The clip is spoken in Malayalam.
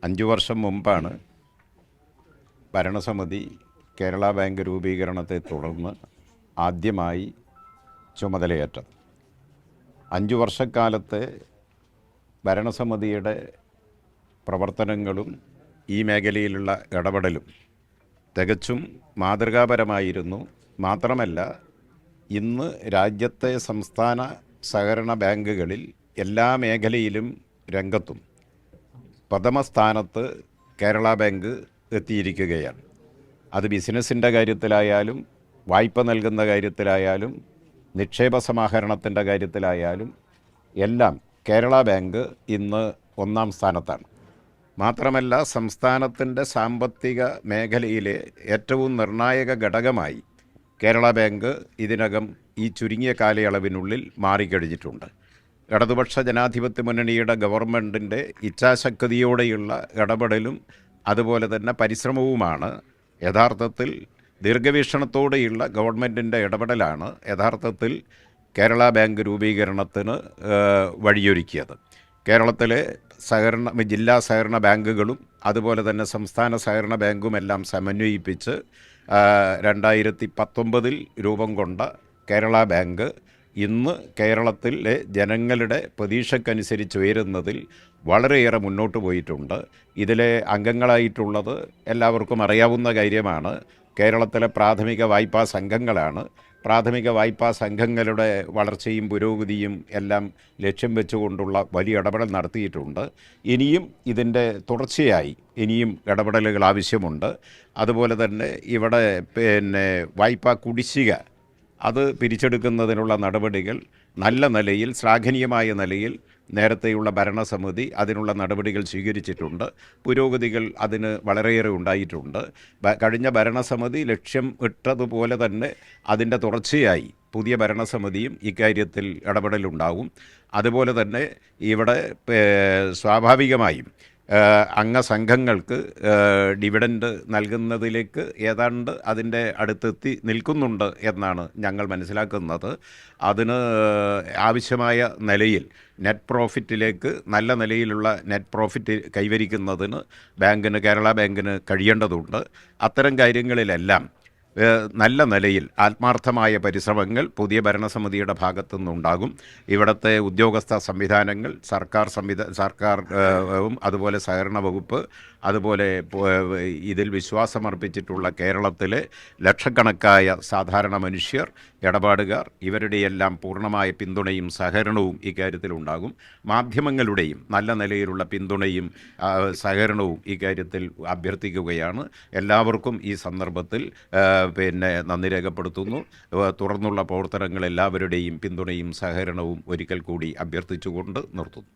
5 വർഷം മുമ്പാണ് ഭരണസമിതി കേരള ബാങ്ക് രൂപീകരണത്തെ തുടർന്ന് ആദ്യമായി ചുമതലയേറ്റത്. 5 വർഷക്കാലത്തെ ഭരണസമിതിയുടെ പ്രവർത്തനങ്ങളും ഈ മേഖലയിലുള്ള ഇടപെടലും തികച്ചും മാതൃകാപരമായിരുന്നു. മാത്രമല്ല, ഇന്ന് രാജ്യത്തെ സംസ്ഥാന സഹകരണ ബാങ്കുകളിൽ എല്ലാ മേഖലയിലും രംഗത്തും പ്രഥമ സ്ഥാനത്ത് കേരള ബാങ്ക് എത്തിയിരിക്കുകയാണ്. അത് ബിസിനസ്സിൻ്റെ കാര്യത്തിലായാലും വായ്പ നൽകുന്ന കാര്യത്തിലായാലും നിക്ഷേപ സമാഹരണത്തിൻ്റെ കാര്യത്തിലായാലും എല്ലാം കേരള ബാങ്ക് ഇന്ന് ഒന്നാം സ്ഥാനത്താണ്. മാത്രമല്ല, സംസ്ഥാനത്തിൻ്റെ സാമ്പത്തിക മേഖലയിലെ ഏറ്റവും നിർണായക ഘടകമായി കേരള ബാങ്ക് ഇതിനകം ഈ ചുരുങ്ങിയ കാലയളവിനുള്ളിൽ മാറിക്കഴിഞ്ഞിട്ടുണ്ട്. ഇടതുപക്ഷ ജനാധിപത്യ മുന്നണിയുടെ ഗവൺമെൻറ്റിൻ്റെ ഇച്ഛാശക്തിയോടെയുള്ള ഇടപെടലും അതുപോലെ തന്നെ പരിശ്രമവുമാണ് യഥാർത്ഥത്തിൽ ദീർഘവീക്ഷണത്തോടെയുള്ള ഗവൺമെൻറ്റിൻ്റെ ഇടപെടലാണ് യഥാർത്ഥത്തിൽ കേരള ബാങ്ക് രൂപീകരണത്തിന് വഴിയൊരുക്കിയത്. കേരളത്തിലെ ജില്ലാ സഹകരണ ബാങ്കുകളും അതുപോലെ തന്നെ സംസ്ഥാന സഹകരണ ബാങ്കുമെല്ലാം സമന്വയിപ്പിച്ച് 2019 രൂപം കൊണ്ട കേരള ബാങ്ക് ഇന്ന് കേരളത്തിലെ ജനങ്ങളുടെ പ്രതീക്ഷയ്ക്കനുസരിച്ച് ഉയരുന്നതിൽ വളരെയേറെ മുന്നോട്ട് പോയിട്ടുണ്ട്. ഇതിലെ അംഗങ്ങളായിട്ടുള്ളത് എല്ലാവർക്കും അറിയാവുന്ന കാര്യമാണ്. കേരളത്തിലെ പ്രാഥമിക വായ്പാ സംഘങ്ങളാണ്. പ്രാഥമിക വായ്പാ സംഘങ്ങളുടെ വളർച്ചയും പുരോഗതിയും എല്ലാം ലക്ഷ്യം വെച്ചുകൊണ്ടുള്ള വലിയ ഇടപെടൽ നടത്തിയിട്ടുണ്ട്. ഇനിയും ഇതിൻ്റെ തുടർച്ചയായി ഇനിയും ഇടപെടലുകൾ ആവശ്യമുണ്ട്. അതുപോലെ തന്നെ ഇവിടെ വായ്പാ കുടിശ്ശിക അത് പിരിച്ചെടുക്കുന്നതിനുള്ള നടപടികൾ നല്ല നിലയിൽ, ശ്ലാഘനീയമായ നിലയിൽ നേരത്തെയുള്ള ഭരണസമിതി അതിനുള്ള നടപടികൾ സ്വീകരിച്ചിട്ടുണ്ട്. പുരോഗതികൾ അതിന് വളരെയേറെ ഉണ്ടായിട്ടുണ്ട്. കഴിഞ്ഞ ഭരണസമിതി ലക്ഷ്യം ഇട്ടതുപോലെ തന്നെ അതിൻ്റെ തുടർച്ചയായി പുതിയ ഭരണസമിതിയും ഇക്കാര്യത്തിൽ ഇടപെടലുണ്ടാകും. അതുപോലെ തന്നെ ഇവിടെ സ്വാഭാവികമായും അംഗസംഘങ്ങൾക്ക് ഡിവിഡൻഡ് നൽകുന്നതിലേക്ക് ഏതാണ്ട് അതിൻ്റെ അടുത്തെത്തി നിൽക്കുന്നുണ്ട് എന്നാണ് ഞങ്ങൾ മനസ്സിലാക്കുന്നത്. അതിന് ആവശ്യമായ നിലയിൽ നെറ്റ് പ്രോഫിറ്റിലേക്ക് നല്ല നിലയിലുള്ള നെറ്റ് പ്രോഫിറ്റ് കൈവരിക്കുന്നതിന് കേരള ബാങ്കിന് കഴിയേണ്ടതുണ്ട്. അത്തരം കാര്യങ്ങളിലെല്ലാം നല്ല നിലയിൽ ആത്മാർത്ഥമായ പരിശ്രമങ്ങൾ പുതിയ ഭരണസമിതിയുടെ ഭാഗത്തുനിന്നുണ്ടാകും. ഇവിടുത്തെ ഉദ്യോഗസ്ഥ സംവിധാനങ്ങൾ, സർക്കാരും അതുപോലെ സഹകരണ വകുപ്പ്, അതുപോലെ ഇതിൽ വിശ്വാസമർപ്പിച്ചിട്ടുള്ള കേരളത്തിലെ ലക്ഷക്കണക്കായ സാധാരണ മനുഷ്യർ, ഇടപാടുകാർ, ഇവരുടെയെല്ലാം പൂർണ്ണമായ പിന്തുണയും സഹകരണവും ഇക്കാര്യത്തിലുണ്ടാകും. മാധ്യമങ്ങളുടെയും നല്ല നിലയിലുള്ള പിന്തുണയും സഹകരണവും ഇക്കാര്യത്തിൽ അഭ്യർത്ഥിക്കുകയാണ്. എല്ലാവർക്കും ഈ സന്ദർഭത്തിൽ നന്ദി രേഖപ്പെടുത്തുന്നു. തുടർന്നുള്ള പ്രവർത്തനങ്ങൾ എല്ലാവരുടെയും പിന്തുണയും സഹകരണവും ഒരിക്കൽ കൂടി അഭ്യർത്ഥിച്ചുകൊണ്ട് നിർത്തുന്നു.